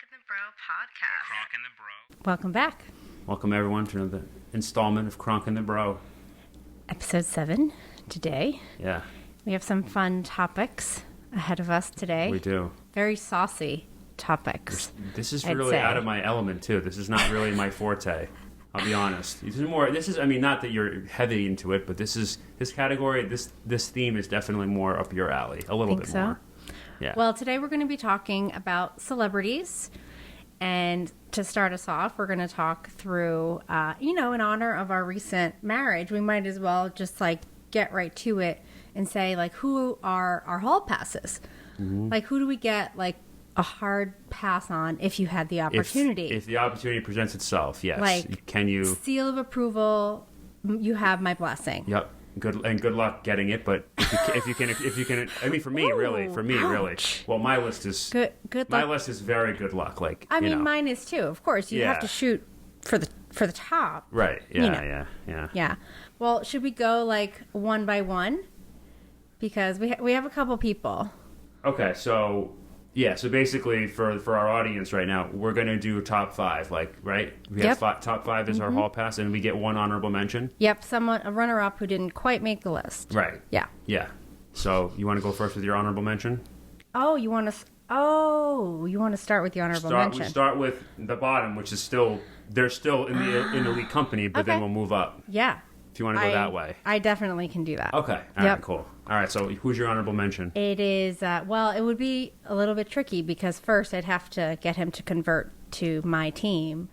the Bro Podcast. Cronk the Bro. Welcome back. Welcome everyone to another installment of Cronk the Bro. Episode 7 today. Yeah. We have some fun topics ahead of us today. We do. Very saucy topics. This is I'd really say. out of my element too. This is not really my forte. I'll be honest. I mean, not that you're heavy into it, but this category, this theme is definitely more up your alley. A little Think bit so? more. Yeah. Well, today we're going to be talking about celebrities. And to start us off, we're going to talk through, in honor of our recent marriage, we might as well just get right to it and say who are our hall passes? Mm-hmm. Who do we get a hard pass on if you had the opportunity? If the opportunity presents itself, yes. Can you seal of approval? You have my blessing. Yep. Good luck getting it, but if you can, I mean, for me, really. Well, my list is good luck. My list is very good luck. Mine is too. Of course, you have to shoot for the top, right? Yeah, yeah. Well, should we go one by one? Because we have a couple people. Okay, so basically for our audience right now, we're going to do top 5, right? We have top 5 is our hall pass, and we get one honorable mention. Yep, a runner-up who didn't quite make the list. Right. Yeah. So you want to go first with your honorable mention? Oh, you want to start with the honorable mention? We start with the bottom, which is they're still in the elite company, but then we'll move up. Yeah. If you want to go that way. I definitely can do that. Okay. All right, cool. All right, so who's your honorable mention? It is, it would be a little bit tricky because first I'd have to get him to convert to my team,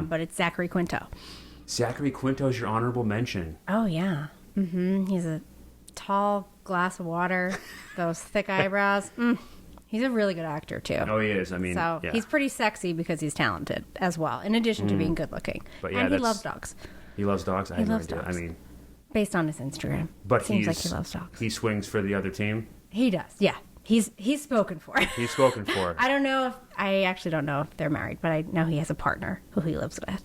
but it's Zachary Quinto. Zachary Quinto is your honorable mention. Oh, yeah. Mm-hmm. He's a tall glass of water, those thick eyebrows. He's a really good actor, too. Oh, he is. He's pretty sexy because he's talented as well, in addition to being good looking. But and he loves dogs. He loves dogs? He loves dogs. Based on his Instagram. But seems like he loves dogs. He swings for the other team? He does, yeah. He's spoken for. He's spoken for. I actually don't know if they're married, but I know he has a partner who he lives with.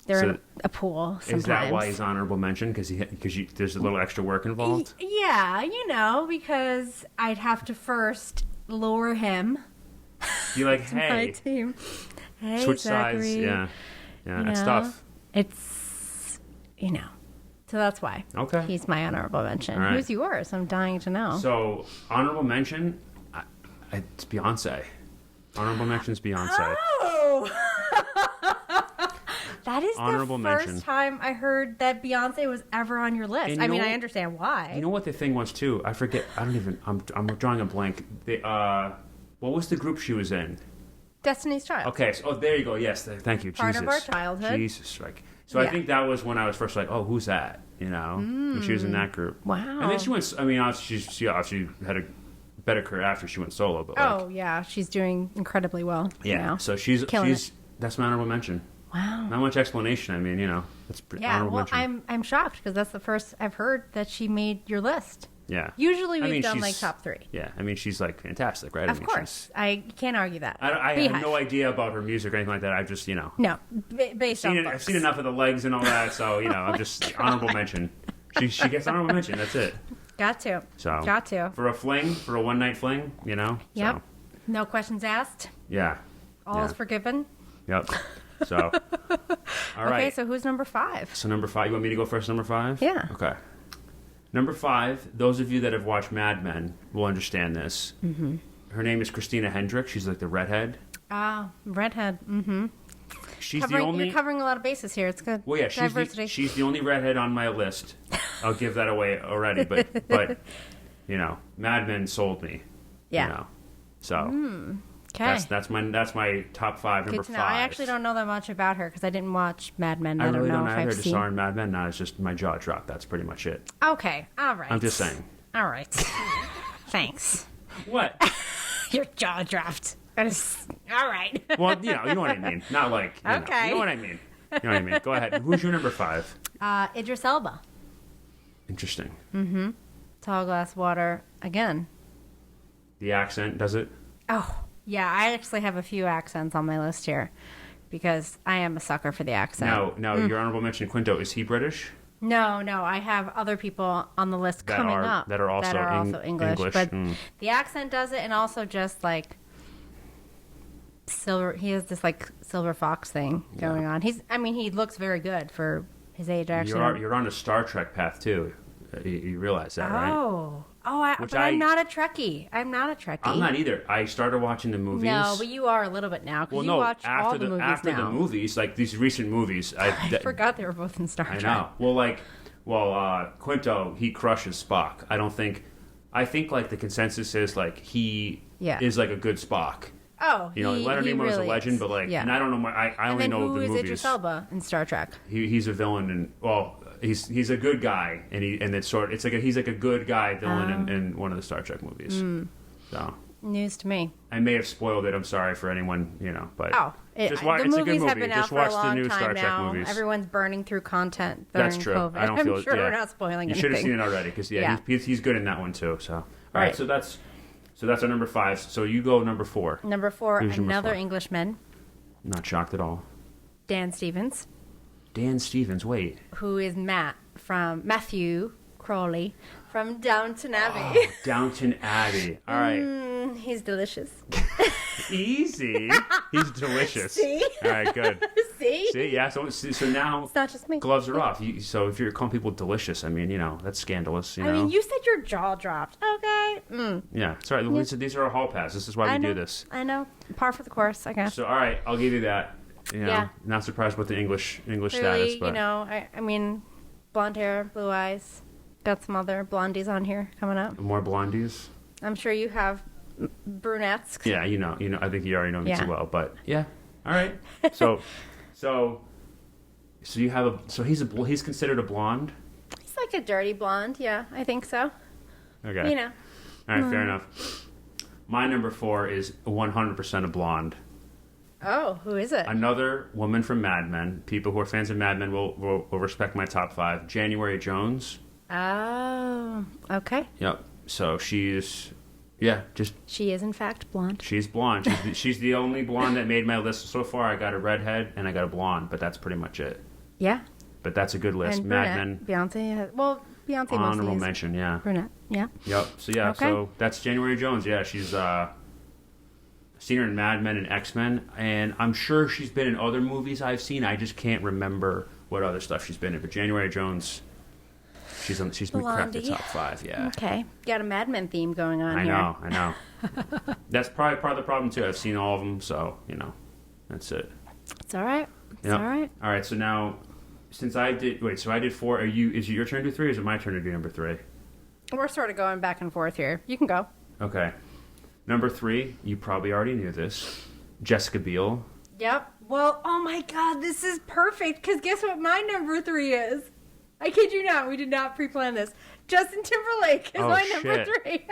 They're in a pool sometimes. Is that why he's honorable mention? Because there's a little extra work involved? Yeah, because I'd have to first lure him. You're to my team. Hey, switch Zachary. sides. Yeah, that's tough. It's, So that's why. Okay. He's my honorable mention. Right. Who's yours? I'm dying to know. So, honorable mention, it's Beyonce. Honorable mention is Beyonce. Oh! That is honorable the first mention. time I heard that Beyonce was ever on your list. I understand why. You know what the thing was, too? I forget. I'm drawing a blank. What was the group she was in? Destiny's Child. Okay. So, there you go. Yes. Thank you. Part of our childhood. Jesus. So I think that was when I was first who's that? When she was in that group. Wow. And then she went, obviously she had a better career after she went solo. But she's doing incredibly well. Yeah, so that's my honorable mention. Wow. Not much explanation. That's honorable mention. I'm shocked because that's the first I've heard that she made your list. Yeah. Usually we've done top 3. Yeah, she's fantastic, right? Of course. I can't argue that. I have no idea about her music or anything like that. I've just, No, based on I've seen enough of the legs and all that, so, I'm just honorable mention. She gets honorable mention, that's it. Got to. For a one-night fling, Yep. So. No questions asked. Yeah. All is forgiven. Yep. So, all right. Okay, so who's number 5? So number 5, you want me to go first, number 5? Yeah. Okay. Number 5, those of you that have watched Mad Men will understand this. Mm-hmm. Her name is Christina Hendri. She's the redhead. Redhead. Mm-hmm. She's the only... You're covering a lot of bases here. It's good. Well, yeah, she's the only redhead on my list. I'll give that away already, but Mad Men sold me. Yeah. So... Okay. That's my top 5. Number 5. I actually don't know that much about her because I didn't watch Mad Men. I don't really know don't if either. I've I just seen. saw her in Mad Men. Now it's just my jaw dropped. That's pretty much it. Okay. All right. I'm just saying. All right. Thanks. What? Your jaw dropped. That is all right. Well, you know what I mean. Not okay. You know what I mean. Go ahead. Who's your number 5? Idris Elba. Interesting. Mm-hmm. Tall glass water again. The accent does it? Oh. Yeah, I actually have a few accents on my list here because I am a sucker for the accent. No, your honorable mention, Quinto, is he British? No, I have other people on the list coming up that are also English. But the accent does it, and also just silver. He has this like silver fox thing going on. He looks very good for his age. Actually, you're on a Star Trek path too. You realize that, right? I'm not a Trekkie. I'm not a Trekkie. I'm not either. I started watching the movies. No, but you are a little bit now because you watch all the movies after now. the movies, like these recent movies. I forgot they were both in Star Trek. I know. Quinto, he crushes Spock. I think like the consensus is like he is like a good Spock. Oh, Leonard Nimoy is a legend, but like, and I don't know. I only know the movies. Who is Idris Elba in Star Trek? He's a villain, and he's a good guy, and he's like a good guy villain in one of the Star Trek movies. So news to me. I may have spoiled it. I'm sorry for anyone, but it's a good movie. Have been out for a long time now. Everyone's burning through content during That's true. COVID. I don't I'm sure we're not spoiling anything. You should have seen it already because he's good in that one too. So all right, so that's our number 5. So you go number 4. Number 4, Who's another number 4? Englishman. Not shocked at all. Dan Stevens. Dan Stevens, wait. Who is Matthew Crowley from Downton Abbey. Oh, Downton Abbey. All right. He's delicious. Easy. He's delicious. See? All right, good. See? Yeah, so now it's not just me. Gloves are off. So if you're calling people delicious, that's scandalous, I mean, you said your jaw dropped. Okay. Yeah, it's all right. These are our hall pass. This is why we do this. I know. Par for the course, I guess. So, all right, I'll give you that. Not surprised with the English status, but I mean, blonde hair, blue eyes. Got some other blondies on here coming up. More blondies. I'm sure you have brunettes. Yeah, I think you already know me too well, but yeah. All right. So you have he's considered a blonde. He's like a dirty blonde. Yeah, I think so. Okay. All right, fair enough. My number 4 is 100% a blonde. Oh, who is it? Another woman from Mad Men. People who are fans of Mad Men will respect my top 5. January Jones. Oh, okay. Yep. So she is in fact blonde. She's blonde. She's the only blonde that made my list so far. I got a redhead and I got a blonde, but that's pretty much it. Yeah. But that's a good list. And Mad Men. Beyonce. Beyonce honorable mostly mention. Yeah. Brunette. Yeah. Yep. So yeah. Okay. So that's January Jones. Yeah. She's seen her in Mad Men and X-Men, and I'm sure she's been in other movies I've seen. I just can't remember what other stuff she's been in. But January Jones, she's been cracked the top 5. Yeah. Okay. Got a Mad Men theme going on here. I know. That's probably part of the problem too. I've seen all of them, so that's it. It's all right. All right. So now, since I did 4. Is it your turn to do 3, or is it my turn to do number 3? We're sort of going back and forth here. You can go. Okay. Number 3, you probably already knew this. Jessica Biel. Yep. Well, oh my God, this is perfect, because guess what my number 3 is? I kid you not, we did not pre-plan this. Justin Timberlake is my number 3.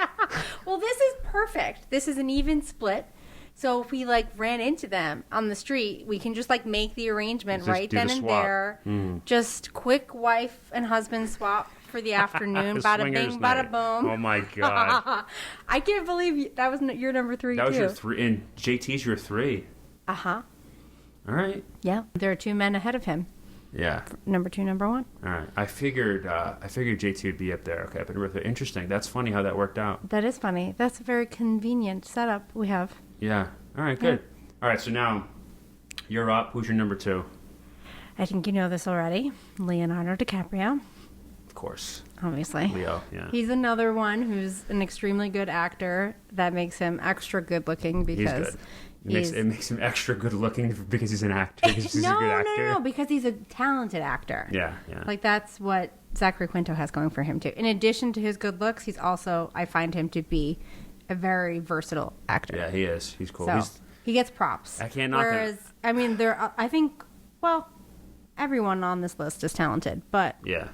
Well, this is perfect. This is an even split. So if we ran into them on the street, we can just make the arrangement right then and there. Just quick wife and husband swap for the afternoon. Bada bing, bada boom. Oh my God. I can't believe that was your number 3 That too. was your 3, and JT's your 3. Uh-huh. All right. Yeah. There are 2 men ahead of him. Yeah. Number 2, number 1. All right. I figured JT would be up there. Okay, but interesting. That's funny how that worked out. That is funny. That's a very convenient setup we have. Yeah. All right, good. Yeah. All right, so now you're up. Who's your number 2? I think you know this already. Leonardo DiCaprio. Of course. Obviously. Leo, yeah. He's another one who's an extremely good actor. That makes him extra good looking because it makes him extra good looking because he's an actor. He's a good actor. No, because he's a talented actor. Yeah. That's what Zachary Quinto has going for him too. In addition to his good looks, he's also, I find him to be a very versatile actor. Yeah, he is. He's cool. So he gets props. I can't knock him. Whereas, I mean, I think, everyone on this list is talented, but yeah,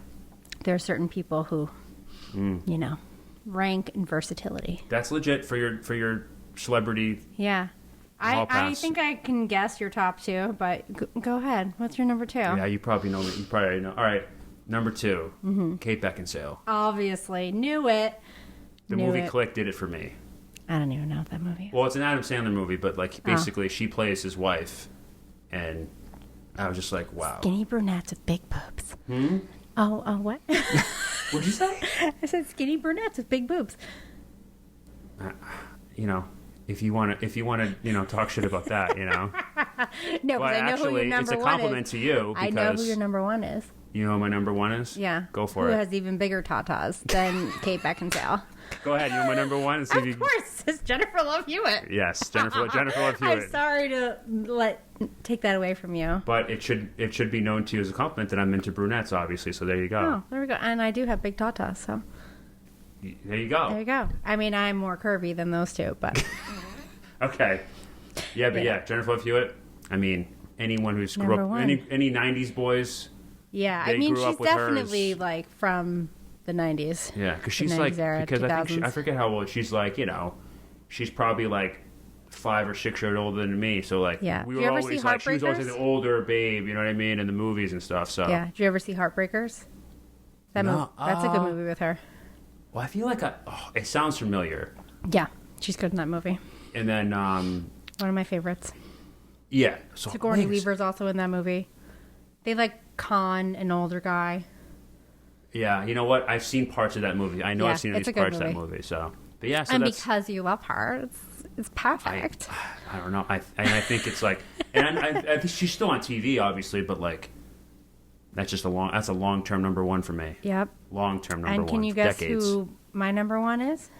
there are certain people who, rank in versatility. That's legit for your celebrity. Yeah. I think I can guess your top 2, but go ahead. What's your number 2? Yeah, you probably know. You probably already know. All right, number 2, Kate Beckinsale. Obviously, knew it. The movie Click did it for me. I don't even know what that movie is. Well, it's an Adam Sandler movie, but basically she plays his wife, and I was just like, wow. Skinny brunettes with big boobs. Oh, what? What'd you say? I said skinny brunettes with big boobs. if you want to, talk shit about that, No, because But I know who your actually, number it's a one compliment is. to you I know who because your number one is. you know who my number one is? Yeah. Go for Who it. has even bigger tatas than Kate Beckinsale? Go ahead. You know my number one? And see if Of you... course, it's Jennifer Love Hewitt. Yes, Jennifer Love Hewitt. I'm sorry to take that away from you. But it should be known to you as a compliment that I'm into brunettes, obviously. So there you go. Oh, there we go. And I do have big tatas, so There you go. there you go. I mean, I'm more curvy than those two, but Okay. Yeah, but Yeah. Jennifer Love Hewitt. I mean, anyone who's grew Number up, one. any '90s boys. yeah, They I mean, grew she's up with her definitely as- like from the 90s. Yeah, because The she's 90s like, era, because I think 2000s. I forget how old she's. Like, she's probably like 5 or 6 years older than me. So like, Yeah. we Did were you ever always see like, she was always Heartbreakers? the older babe. You know what I mean? In the movies and stuff. So Yeah. Did you ever see Heartbreakers? That No, movie. That's a good movie with her. Well, I feel like it sounds familiar. Yeah, she's good in that movie. And then, One of my favorites. yeah. So Sigourney wait, Weaver's also in that movie. They like con an older guy. Yeah, you know what? I've seen parts of that movie. I know Yeah, I've seen at it's least a good parts of that movie. movie. So, but yeah. So And that's, because you love her, it's perfect. I don't know. I think it's like, and I think she's still on TV, obviously, but like, that's a long-term number one for me. Yep. Long-term number one. And can you guess decades. who my number one is?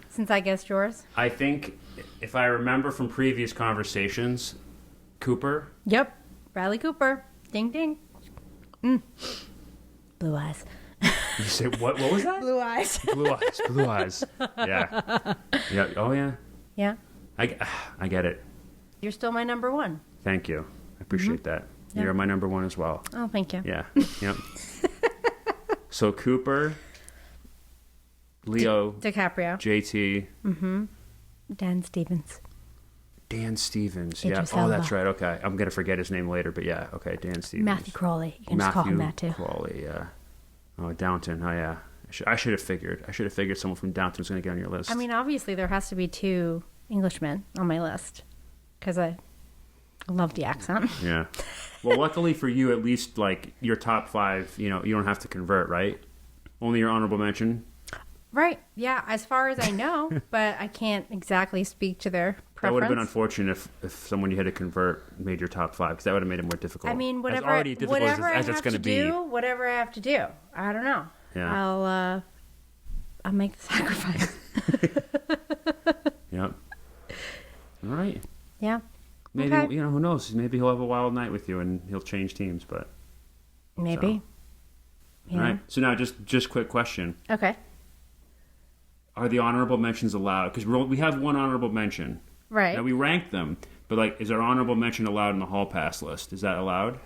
Since I guessed yours. I think, if I remember from previous conversations, Cooper. Yep. Bradley Cooper. Ding ding. Blue eyes. You say what? What was that? Blue eyes. Blue eyes. Blue eyes. Yeah. Yeah. Oh yeah. Yeah. I get it. You're still my number one. Thank you. I appreciate that. Yeah. You're my number one as well. Oh, thank you. Yeah. Yep. So Cooper, Leo, DiCaprio. JT, Dan Stevens. Dan Stevens. Idris Yeah. Oh, Elba. that's right. Okay. I'm gonna forget his name later, but yeah. Okay. Dan Stevens. Matthew Crawley. You can just call him that too. Crawley. Yeah. Oh, Downton. Oh, yeah. I should have figured. Someone from Downton was going to get on your list. I mean, obviously, there has to be 2 Englishmen on my list because I love the accent. Yeah. Well, luckily for you, at least like your top 5, you don't have to convert, right? Only your honorable mention. Right. Yeah, as far as I know, but I can't exactly speak to their preference. That would have been unfortunate if someone you had to convert made your top 5, because that would have made it more difficult. I mean, As whatever, already difficult whatever as I it's have going to be. do, whatever I have to do. I don't know. Yeah. I'll make the sacrifice. Yep. All right. Yeah. Maybe, Okay. who knows? Maybe he'll have a wild night with you and he'll change teams, but. Maybe. So. All right. So now, just quick question. Okay. Are the honorable mentions allowed? Because we have one honorable mention. Right. Now we rank them, but like, is our honorable mention allowed in the hall pass list? Is that allowed?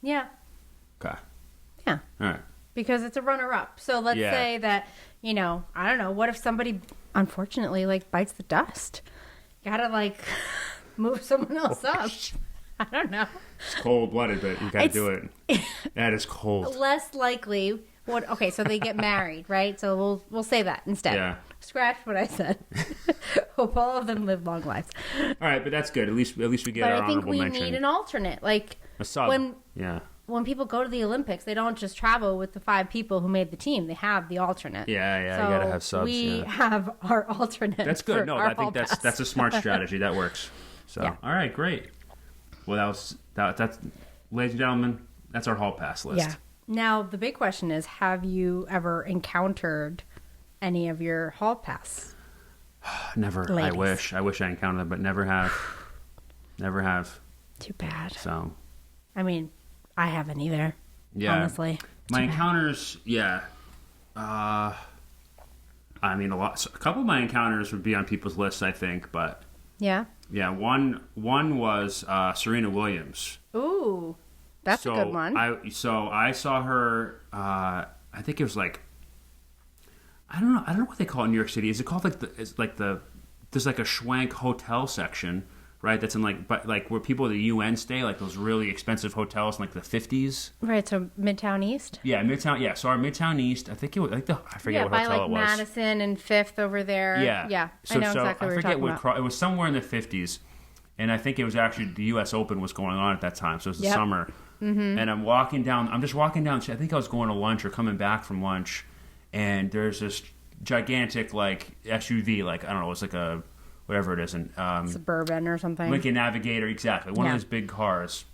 Yeah. Okay. Yeah. All right. Because it's a runner-up. So let's Yeah. say that, I don't know, what if somebody, unfortunately, bites the dust? You gotta, move someone else up. I don't know. It's cold-blooded, but you gotta do it. That is cold. Less likely. Okay, so they get married, right? So we'll say that instead. Yeah. Scratch what I said. Hope all of them live long lives. All right, but that's good. At least we get But our I think honorable we mention. need an alternate. A sub. Yeah. When people go to the Olympics, they don't just travel with the 5 people who made the team. They have the alternate. Yeah, So you gotta have subs. we yeah. have our alternate. That's good. for No, our I think hall pass. that's a smart strategy. That works. So, Yeah. all right, great. Well, that's, ladies and gentlemen, that's our hall pass list. Yeah. Now, the big question is, have you ever encountered any of your hall pass? Never. Ladies. I wish I encountered them, but never have. Never have. Too bad. So, I mean, I haven't either. yeah. Honestly. My encounters, yeah. I mean, a couple of my encounters would be on people's lists, I think, but Yeah. yeah, one was Serena Williams. Ooh. That's a good one. I saw her. I think it was I don't know what they call it in New York City. Is it called there's a schwank hotel section, right? That's in where people at the UN stay, those really expensive hotels in the 50s. Right, so Midtown East? Yeah, Midtown. Yeah, so our Midtown East. I think it was I forget what hotel it was. Madison and 5th over there. Yeah, Yeah. So, I know exactly what you're talking about. It was somewhere in the 50s, and I think it was actually the U.S. Open was going on at that time, so it was the summer. Mm-hmm. And I'm just walking down. I think I was going to lunch or coming back from lunch, and there's this gigantic like SUV, like I don't know, it's like a whatever it is, and Suburban or something. Lincoln Navigator, exactly, one of those big cars,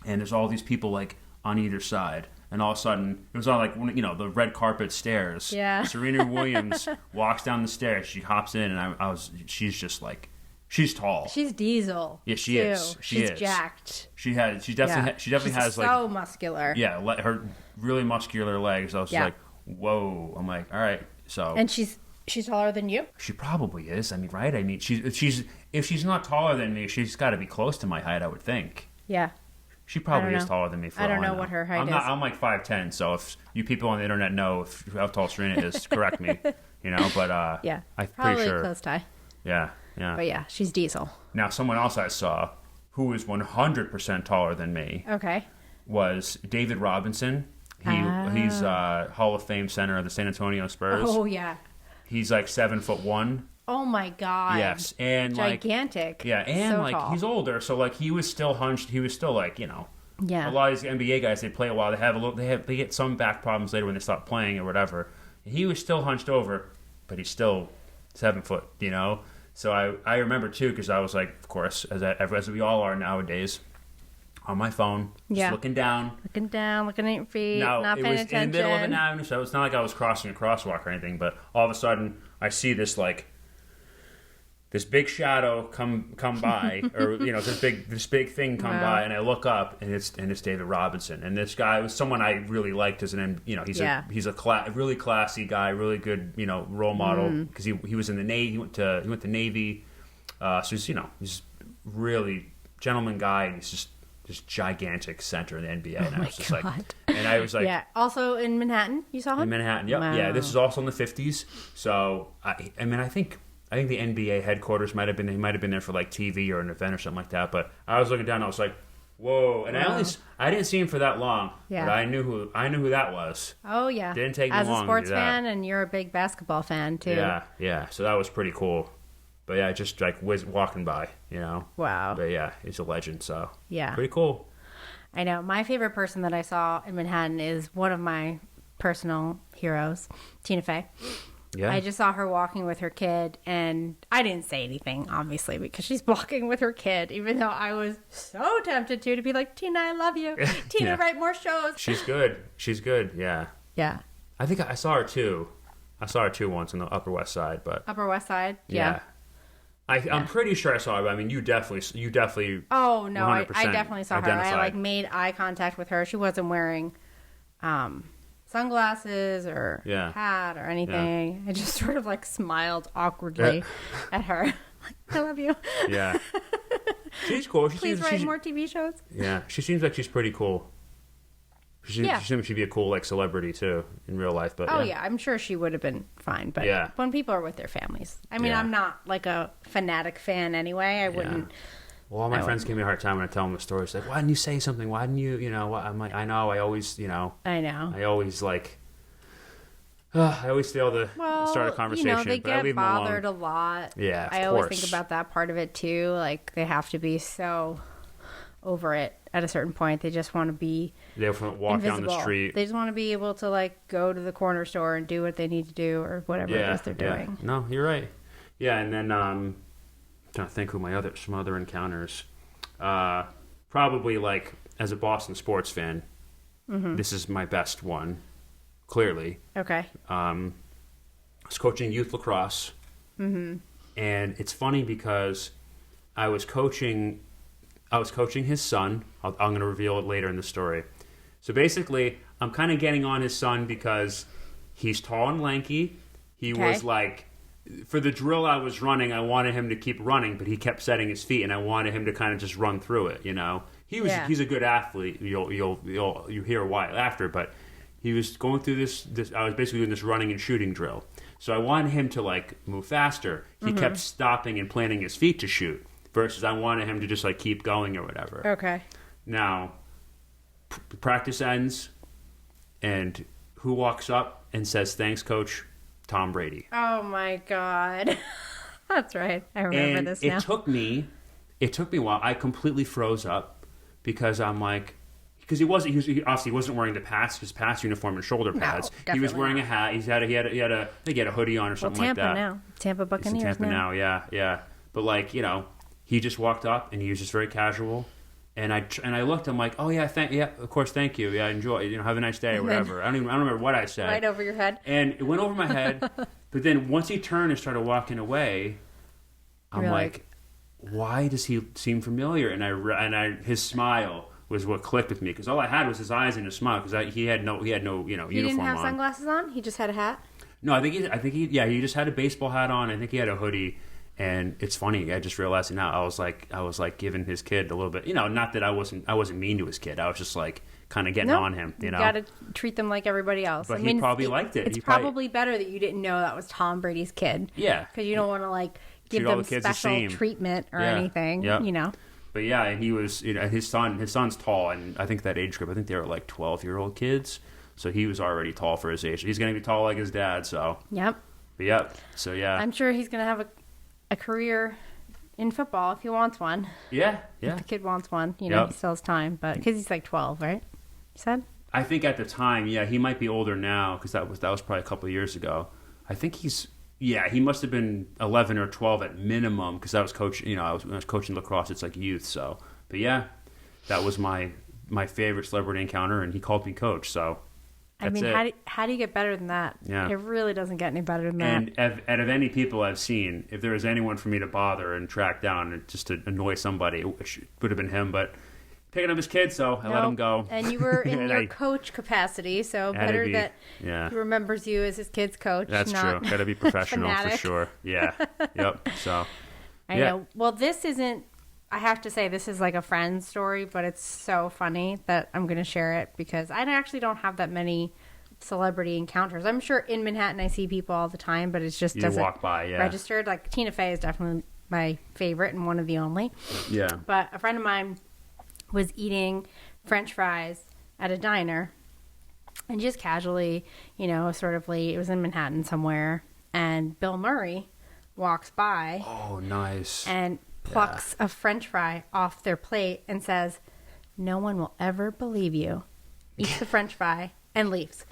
and there's all these people like on either side, and all of a sudden it was all like the red carpet stairs. Yeah. Serena Williams walks down the stairs, she hops in, and she's just like. She's tall. She's diesel. Yeah, she is. She's jacked. She definitely She's has like so muscular. Yeah, her really muscular legs. I was like, whoa. I'm like, all right. So and she's taller than you. She probably is. I mean, right? I mean, she's if she's not taller than me, she's got to be close to my height. I would think. Yeah. She probably is taller than me. I don't know what her height is. I'm like 5'10", so if you people on the internet know how tall Serena is, correct me. But yeah, I'm probably pretty sure. Close tie. Yeah. Yeah. But yeah, she's diesel. Now, someone else I saw who is 100% taller than me. Okay. Was David Robinson. He's Hall of Fame center of the San Antonio Spurs. Oh yeah. He's like 7'1". Oh my god. Yes, and gigantic. And so like tall. he's older, so like he was still hunched. He was still like Yeah. A lot of these NBA guys, they play a while. They get some back problems later when they stop playing or whatever. He was still hunched over, but he's still 7 foot. So I remember, too, because I was like, of course, as we all are nowadays, on my phone, just looking down. Looking at your feet, No, not it paying was attention. in the middle of an avenue, so it's not like I was crossing a crosswalk or anything, but all of a sudden, I see this, this big shadow come by, or this big thing come by, and I look up, and it's David Robinson, and this guy was someone I really liked as he's a really classy guy, really good role model because he was in the Navy, he went to Navy, so he's really gentleman guy, and he's just this gigantic center in the NBA, and I was just like, yeah, also in Manhattan, you saw him in Manhattan, yep, wow. Yeah, this is also in the 50s, so I think the NBA headquarters might have been there for like TV or an event or something like that. But I was looking down, and I was like, "Whoa!" And I didn't see him for that long. Yeah. But I knew who that was. Oh yeah. Didn't take me long. As a sports fan, and you're a big basketball fan too. Yeah. So that was pretty cool. But yeah, just like walking by, Wow. But yeah, he's a legend. So yeah, pretty cool. I know. My favorite person that I saw in Manhattan is one of my personal heroes, Tina Fey. Yeah. I just saw her walking with her kid, and I didn't say anything, obviously, because she's walking with her kid, even though I was so tempted to be like, Tina, I love you. Tina, write more shows. She's good, yeah. Yeah. I think I saw her, too. Once on the Upper West Side, but... Upper West Side? Yeah. I'm pretty sure I saw her, but I mean, you definitely... Oh, no, I definitely saw her. I, made eye contact with her. She wasn't wearing... sunglasses or hat or anything. I just sort of smiled awkwardly at her. Like, I love you. Yeah. She's cool. Please write more TV shows. Yeah. She seems like she's pretty cool. She seems she'd be a cool celebrity too in real life. But I'm sure she would have been fine. But when people are with their families, I mean, I'm not a fanatic fan anyway. I wouldn't. Well, all my friends give me a hard time when I tell them the story. It's like, why didn't you say something? Why didn't you, I'm like, I know, I always, I know. I always I always fail to start a conversation. They but I get leave bothered a lot. Yeah, I always think about that part of it too. Like, they have to be so over it at a certain point. They just want to be They want to walk invisible. down the street. They just want to be able to, go to the corner store and do what they need to do or whatever it is they're doing. No, you're right. Yeah, and then... trying to think who some other encounters. Probably as a Boston sports fan, this is my best one. Clearly, okay. I was coaching youth lacrosse, and it's funny because I was coaching his son. I'm going to reveal it later in the story. So basically, I'm kind of getting on his son because he's tall and lanky. He was for the drill I was running, I wanted him to keep running, but he kept setting his feet, and I wanted him to kind of just run through it. He's a good athlete. You'll hear why after, but he was going through this. I was basically doing this running and shooting drill, so I wanted him to move faster. He kept stopping and planting his feet to shoot, versus I wanted him to just keep going or whatever. Okay. Now, practice ends, and who walks up and says, "Thanks, coach"? Tom Brady. Oh my God. That's right. I remember this now. It took me a while. I completely froze up because I'm like, because he obviously wasn't wearing his past uniform and shoulder pads. He was wearing a hat. He had I think he had a hoodie on or something like that. Tampa Buccaneers Tampa now. Yeah. But like, he just walked up and he was just very casual. And I looked. I'm like, oh yeah, of course, thank you. Yeah, enjoy. Have a nice day or whatever. I don't remember what I said. Right over your head. And it went over my head. But then once he turned and started walking away, I'm like, why does he seem familiar? And his smile was what clicked with me, because all I had was his eyes and his smile, because he had no uniform on. He didn't have sunglasses on. He just had a hat. No, I think he just had a baseball hat on. I think he had a hoodie. And it's funny, I just realized it now. I was like giving his kid a little bit, not that I wasn't mean to his kid. I was just like kind of getting on him, You got to treat them like everybody else. But he probably liked it. It's probably better that you didn't know that was Tom Brady's kid. Yeah. Because you don't want to give them special treatment or anything, But yeah, and he was, his son's tall, and I think that age group, I think they were like 12-year-old kids. So he was already tall for his age. He's going to be tall like his dad, so. Yep. But yeah, so yeah. I'm sure he's going to have a career in football if he wants one. Yeah. If the kid wants one, he still has time. But because he's like 12, right? You said? I think at the time, he might be older now, because that was probably a couple of years ago. I think he must have been 11 or 12 at minimum, because I was coaching. When I was coaching lacrosse, it's like youth. So, but yeah, that was my favorite celebrity encounter, and he called me coach. So. How do you get better than that? Yeah. It really doesn't get any better than that. And of any people I've seen, if there was anyone for me to bother and track down and just to annoy somebody, it would have been him. But picking up his kid, so I let him go. And you were in your coach capacity, so better that he remembers you as his kid's coach. That's true. Got to be professional for sure. Yeah. Yep. So. I know. Well, this isn't. I have to say, this is like a friend's story, but it's so funny that I'm going to share it, because I actually don't have that many celebrity encounters. I'm sure in Manhattan I see people all the time, but it's just doesn't walk by, registered. Like Tina Fey is definitely my favorite and one of the only. Yeah. But a friend of mine was eating French fries at a diner, and just casually, sort of late. It was in Manhattan somewhere, and Bill Murray walks by. Oh, nice. And plucks a French fry off their plate and says, "No one will ever believe you." Eats the French fry and leaves.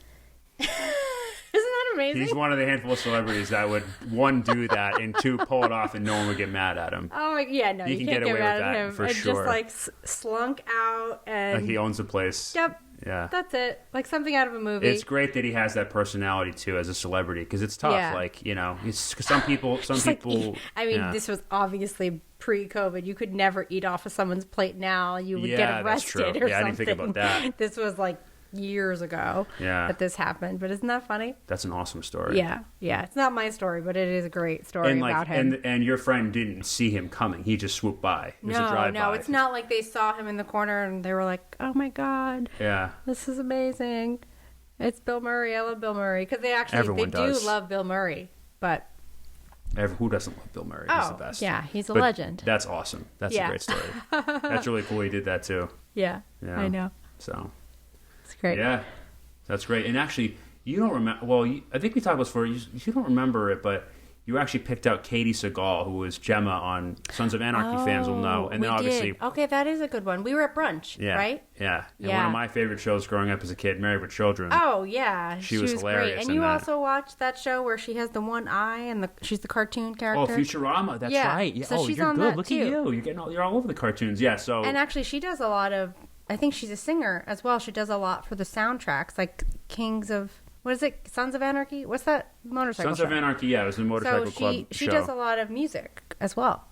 Isn't that amazing? He's one of the handful of celebrities that would, one, do that, and two, pull it off and no one would get mad at him. Oh, yeah, no, you can't get away with that for sure. Just slunk out and... he owns the place. Yep. Yeah. That's it. Like something out of a movie. It's great that he has that personality too as a celebrity, because it's tough. Yeah. Like, some people. This was obviously pre-COVID. You could never eat off of someone's plate now. You would get arrested or something. I didn't think about that. This was like years ago that this happened. But isn't that funny? That's an awesome story. Yeah. It's not my story, but it is a great story about him. And your friend didn't see him coming. He just swooped by. It was a drive-by. No, it's not like they saw him in the corner and they were like, "Oh my God, this is amazing. It's Bill Murray. I love Bill Murray." Because they do love Bill Murray, but who doesn't love Bill Murray? He's the best. Yeah, he's a legend. That's awesome. That's a great story. That's really cool. He did that too. Yeah, I know. So. It's great. Yeah, that's great. And actually, you don't remember... Well, I think we talked about this before. You don't remember it, but you actually picked out Katie Seagal, who was Gemma on Sons of Anarchy. Fans will know. And then obviously... Okay, that is a good one. We were at brunch, right? Yeah. And one of my favorite shows growing up as a kid, Married with Children. Oh, yeah. She was hilarious. Great. And you also watched that show where she has the one eye and she's the cartoon character? Oh, Futurama. That's right. Yeah. So she's you're on good. That Look too. at you. You're all over the cartoons. Yeah, so... And actually, she does a lot of... I think she's a singer as well. She does a lot for the soundtracks, like Kings of... What is it? Sons of Anarchy? What's that motorcycle Sons of Anarchy, yeah. It was a motorcycle club show. She does a lot of music as well.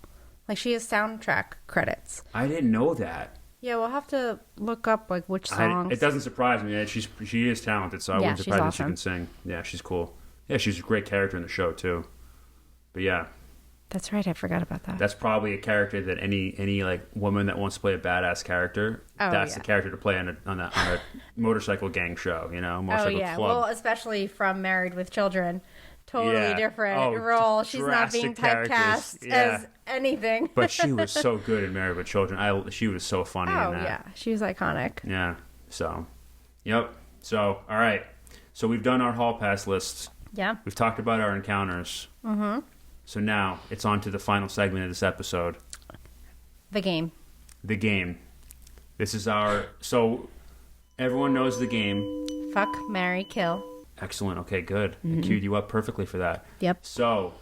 Like, she has soundtrack credits. I didn't know that. Yeah, we'll have to look up, like, which songs. It doesn't surprise me. She is talented, so I wouldn't surprise me if she can sing. Yeah, she's cool. Yeah, she's a great character in the show, too. But, yeah. That's right. I forgot about that. That's probably a character that any like woman that wants to play a badass character, that's the character to play on a motorcycle gang show, motorcycle club. Well, especially from Married with Children. Totally different role. She's not being typecast as anything. But she was so good in Married with Children. She was so funny in that. Oh, yeah. She was iconic. Yeah. So, yep. So, all right. So we've done our hall pass lists. Yeah. We've talked about our encounters. Mm-hmm. So now it's on to the final segment of this episode. The game. This is our... So Everyone knows the game. Fuck, marry, kill. Excellent. Okay, good. I queued you up perfectly for that. Yep. So,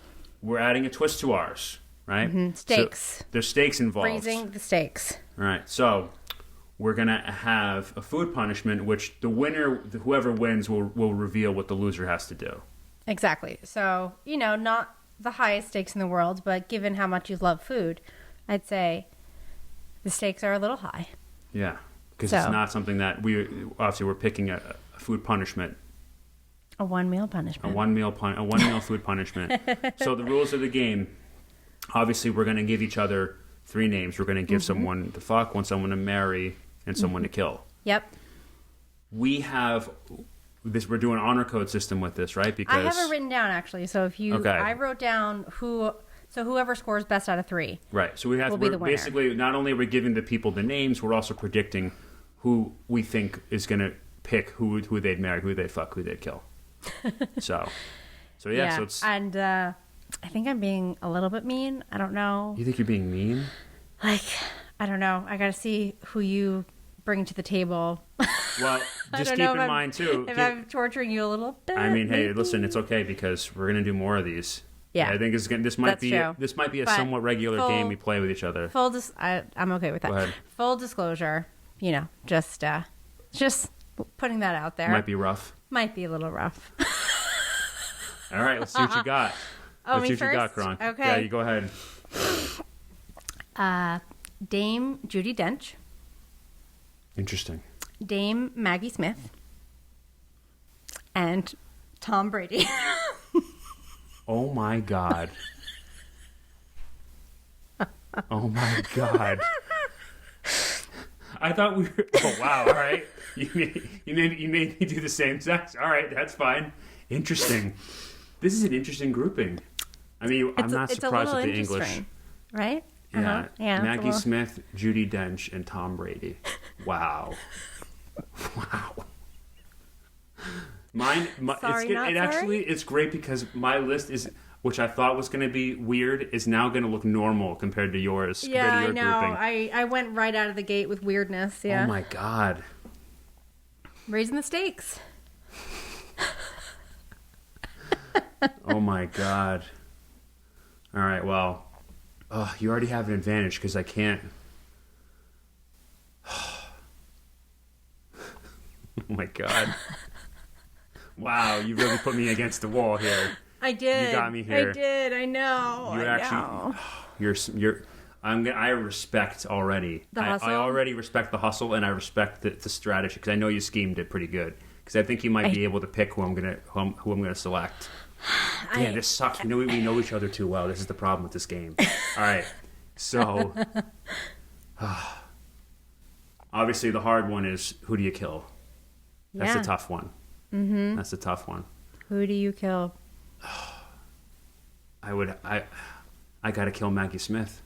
we're adding a twist to ours, right? Stakes. So, there's stakes involved. Raising the stakes. All right. So, we're going to have a food punishment, which the winner, whoever wins, will reveal what the loser has to do. Exactly. So, not the highest stakes in the world, but given how much you love food, I'd say the stakes are a little high. Yeah. Because it's not something that we're picking a food punishment. A one meal punishment. A one meal food punishment. So the rules of the game, obviously we're going to give each other 3 names. We're going to give someone to fuck, someone to marry, and someone to kill. Yep. We have this. We're doing an honor code system with this, right? Because I have it written down actually. So if you, I wrote down whoever scores best out of 3. Right. So we're basically not only are we giving the people the names, we're also predicting who we think is going to pick who they'd marry, who they'd fuck, who they'd kill. So yeah. So it's, and I think I'm being a little bit mean. I don't know. You think you're being mean? Like, I don't know. I got to see who you bring to the table. Well, just keep in mind too. If I'm torturing you a little bit. I mean, hey, listen, it's okay because we're gonna do more of these. Yeah, I think this might be a somewhat regular game we play with each other. I'm okay with that. Go ahead. Full disclosure, just putting that out there. Might be rough. Might be a little rough. All right, let's see what you got. Let's see what first? you got, Cronk. Okay. Yeah, you go ahead. Dame Judy Dench. Interesting. Dame Maggie Smith. And Tom Brady. Oh my God. Oh my God. I thought we were. Oh wow! All right, you made me do the same sex. All right, that's fine. Interesting. This is an interesting grouping. I mean, I'm not surprised with the English. Right? Yeah. Yeah. Maggie Smith, Judy Dench, and Tom Brady. Wow. Wow. It's great because my list is, which I thought was going to be weird, is now going to look normal compared to yours. Yeah, I know. I went right out of the gate with weirdness. Yeah. Oh my God. Raising the stakes. Oh my God. All right. Well, you already have an advantage because I can't. Oh my God. Wow, you really put me against the wall here. I did. You got me here. I did. I know. I respect already. The hustle? I already respect the hustle, and I respect the strategy because I know you schemed it pretty good. Because I think you might be able to pick who I'm gonna select. Yeah, this sucks. We know each other too well. This is the problem with this game. All right, so obviously the hard one is who do you kill? That's a tough one. Mm-hmm. That's a tough one. Who do you kill? I gotta kill Maggie Smith.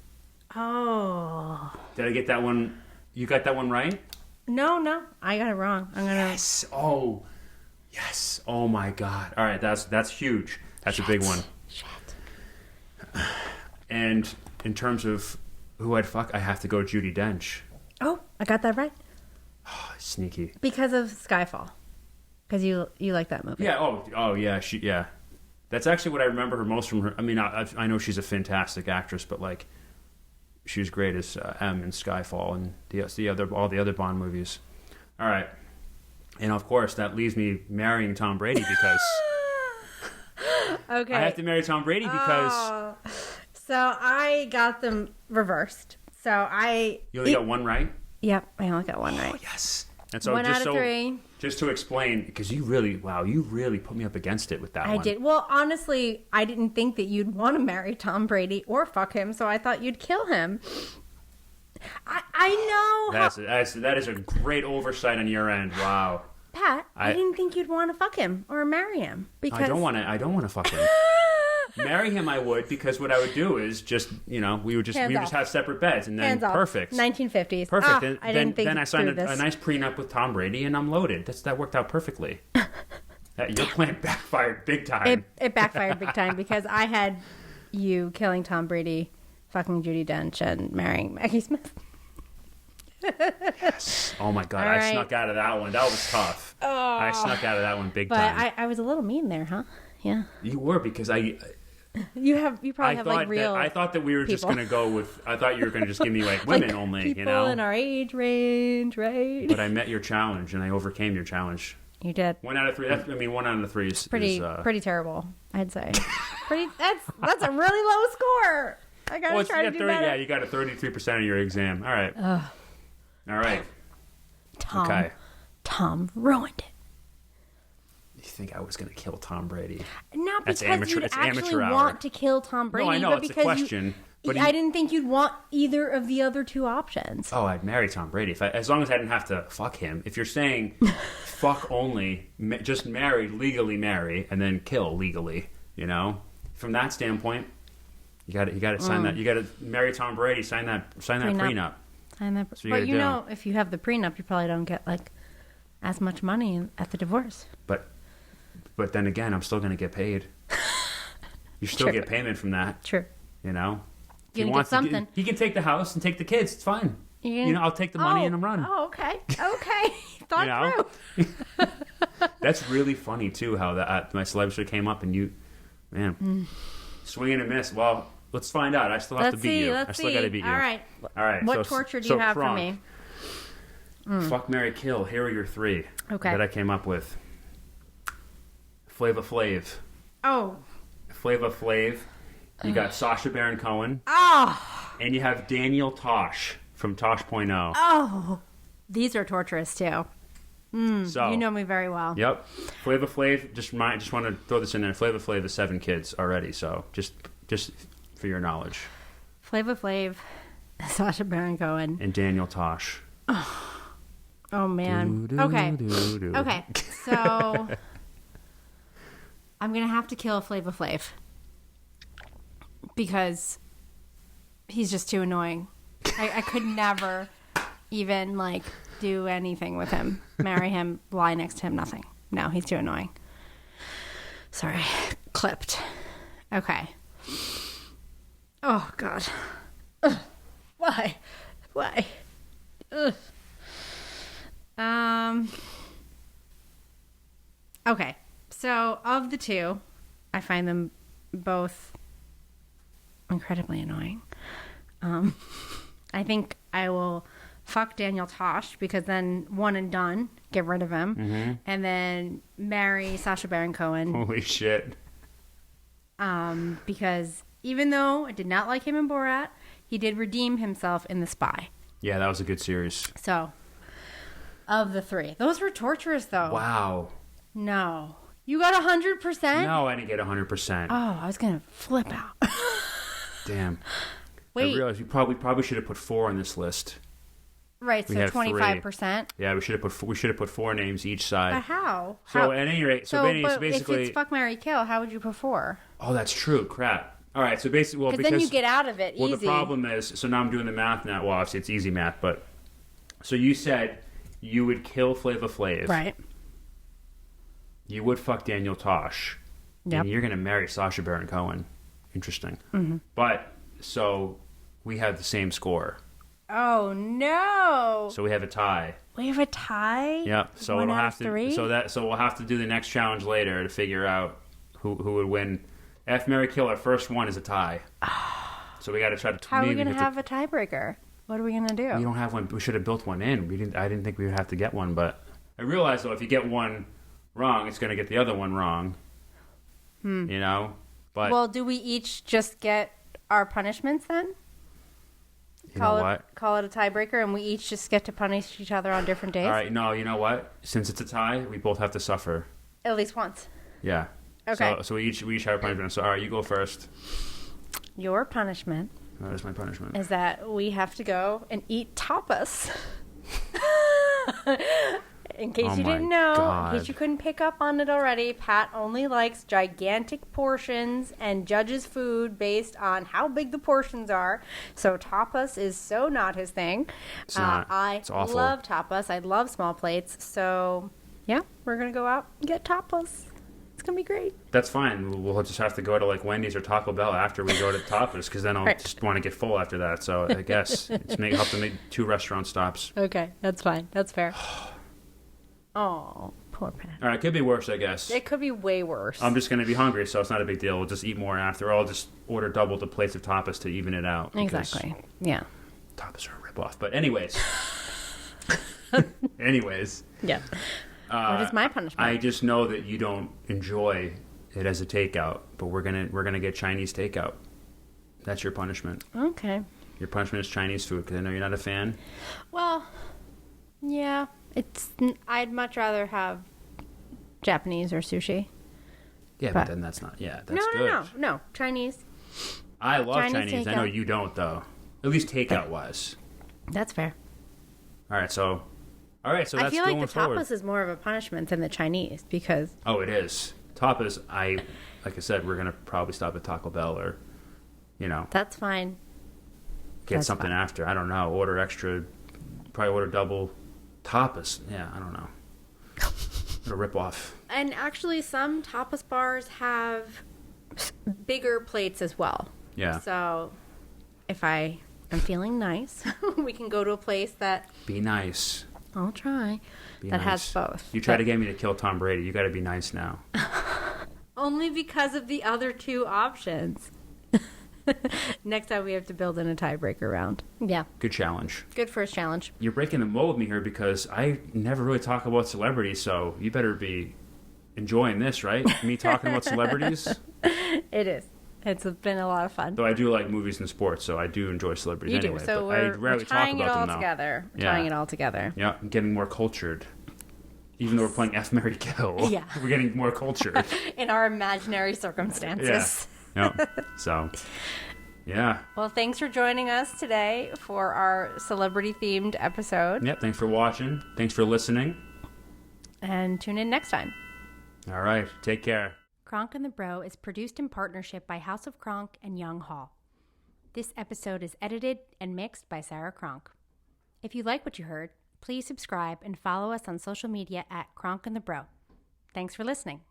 Oh. Did I get that one? You got that one right? No. I got it wrong. Yes. Oh. Yes. Oh my God. All right. That's huge. That's a big one. Shit. And in terms of who I'd fuck, I have to go Judy Dench. Oh, I got that right. Oh, sneaky. Because of Skyfall. Because you like that movie. Yeah. Oh yeah. Yeah. That's actually what I remember her most from her. I mean, I know she's a fantastic actress, but like, she was great as M in Skyfall and all the other Bond movies. All right, and of course that leaves me marrying Tom Brady because okay, I have to marry Tom Brady because. Oh. So I got them reversed. You only got one right. Yep, I only got one right. Oh, yes. And so 1 out of 3. Just to explain, because you really put me up against it with that one. I did. Well, honestly, I didn't think that you'd want to marry Tom Brady or fuck him, so I thought you'd kill him. I know. That is a great oversight on your end. Wow. Pat, I didn't think you'd want to fuck him or marry him because I don't want to fuck him. Marry him, I would, because what I would do is just, we would just have separate beds, and then perfect. 1950s. Perfect. Then I signed a nice prenup with Tom Brady, and I'm loaded. That worked out perfectly. Your plan backfired big time. It backfired big time because I had you killing Tom Brady, fucking Judi Dench, and marrying Maggie Smith. Yes. Oh my God. All right. I snuck out of that one. That was tough. Oh. I snuck out of that one big But time. I was a little mean there, huh? Yeah. You were, because You probably have like real. I thought that we were just people. going to go with. I thought you were going to just give me like women like only. People You know. in our age range, right? But I met your challenge and I overcame your challenge. You did. 1 out of 3. One out of 3 is Pretty terrible, I'd say. That's a really low score. I gotta try to do better. Yeah, you got a 33% of your exam. All right. Ugh. All right. Tom ruined it. You think I was going to kill Tom Brady? Not That's because amateur- you'd it's actually amateur hour. want to kill Tom Brady. No, I know but it's a because question. But I didn't think you'd want either of the other two options. Oh, I'd marry Tom Brady as long as I didn't have to fuck him. If you're saying fuck only, just legally marry, and then kill legally, from that standpoint, you got to sign that. You got to marry Tom Brady. Sign that prenup. But if you have the prenup, you probably don't get like as much money at the divorce. But then again, I'm still going to get paid. You still get payment from that. True. You get something. He can take the house and take the kids. It's fine. I'll take the money and I'm run. Oh, okay. Thought through. That's really funny too. How my celeb show came up and you, swing and a miss. Well, let's find out. I still have to beat you. I still got to beat you. All right. What torture do you have for me? Fuck, marry, kill. Here are your 3 that I came up with. Flava Flav. Oh. Flava Flav. You got Sacha Baron Cohen. Oh. And you have Daniel Tosh from Tosh.0. Oh. These are torturous too. So, you know me very well. Yep. Flava Flav, just want to throw this in there. Flava Flav has 7 kids already, so just for your knowledge. Flava Flav, Sacha Baron Cohen. And Daniel Tosh. Oh man. Okay. So I'm going to have to kill Flava Flav. Because he's just too annoying. I could never even do anything with him. Marry him, lie next to him, nothing. No, he's too annoying. Sorry. Clipped. Okay. Oh, God. Ugh. Why? Ugh. Okay. So, of the two, I find them both incredibly annoying. I think I will fuck Daniel Tosh because then one and done, get rid of him, and then marry Sacha Baron Cohen. Holy shit. Because even though I did not like him in Borat, he did redeem himself in The Spy. Yeah, that was a good series. So, of the 3. Those were torturous, though. Wow. No. You got 100%? No, I didn't get 100%. Oh, I was going to flip out. Damn. Wait. I realized we probably should have put 4 on this list. Right, so 25%. Yeah, we should have put 4 names each side. But how? So at any rate, so basically, if it's fuck, marry, kill, how would you put 4? Oh, that's true. Crap. All right, so basically, because then you get out of it easy. Well, the problem is, so now I'm doing the math now. Well, obviously it's easy math, but so you said you would kill Flava Flav, right? You would fuck Daniel Tosh, yep. And you're going to marry Sacha Baron Cohen. Interesting. Mm-hmm. But so we have the same score. Oh no! So we have a tie. We have a tie. Yep. So One it'll out have of to. 3? So we'll have to do the next challenge later to figure out who would win. F, marry, kill. Our first one is a tie. So we got to try to. How are we going to have a tiebreaker? What are we going to do? We don't have one. We should have built one in. I didn't think we would have to get one, but I realized though if you get one wrong, it's going to get the other one wrong. But well, do we each just get our punishments then? Call it a tiebreaker, and we each just get to punish each other on different days. All right. No, you know what? Since it's a tie, we both have to suffer. At least once. Yeah. Okay. So we each have a punishment. So all right, you go first. Your punishment. That is my punishment. Is that we have to go and eat tapas. In case you didn't know, in case you couldn't pick up on it already, Pat only likes gigantic portions and judges food based on how big the portions are. So tapas is so not his thing. It's not. It's awful. Love tapas. I love small plates. So yeah, we're going to go out and get tapas. It's going to be great. That's fine. We'll just have to go to like Wendy's or Taco Bell after we go to Tapas, because then I'll just want to get full after that. So I guess have to make 2 restaurant stops. Okay, that's fine. That's fair. Oh, poor Pat. All right, it could be worse, I guess. It could be way worse. I'm just going to be hungry, so it's not a big deal. We'll just eat more after. Or I'll just order double the plates of tapas to even it out. Exactly. Yeah. Tapas are a ripoff. But anyways. Yeah. What is my punishment? I just know that you don't enjoy it as a takeout, but we're gonna get Chinese takeout. That's your punishment. Okay. Your punishment is Chinese food, because I know you're not a fan. Well, yeah. I'd much rather have Japanese or sushi. Yeah, but then that's not. Yeah, that's good. No. Chinese. I love Chinese. Takeout. I know you don't, though. At least takeout wise. That's fair. All right, so that's I feel like going the forward. tapas is more of a punishment than the Chinese because. Oh, it is. Tapas. Like I said, we're gonna probably stop at Taco Bell or, That's fine. get something after. I don't know. Order extra. Probably order double tapas. Yeah, I don't know. What a rip-off. And actually, some tapas bars have bigger plates as well. Yeah. So, if I am feeling nice, we can go to a place that... Be nice. I'll try. That has both. You try to get me to kill Tom Brady. You got to be nice now. Only because of the other 2 options. Next time we have to build in a tiebreaker round. Yeah. Good challenge. Good first challenge. You're breaking the mold with me here because I never really talk about celebrities, so you better be enjoying this, right? Me talking about celebrities? It is. It's been a lot of fun. Though I do like movies and sports, so I do enjoy celebrities You anyway. do. So we're tying it all together. We're tying it all together. Yeah, I'm getting more cultured. Even though we're playing F, Marry, Kill, we're getting more cultured. In our imaginary circumstances. Yeah. So, yeah. Well, thanks for joining us today for our celebrity-themed episode. Yep, thanks for watching. Thanks for listening. And tune in next time. All right, take care. Cronk and the Bro is produced in partnership by House of Cronk and Young Hall. This episode is edited and mixed by Sarah Cronk. If you like what you heard, please subscribe and follow us on social media at Cronk and the Bro. Thanks for listening.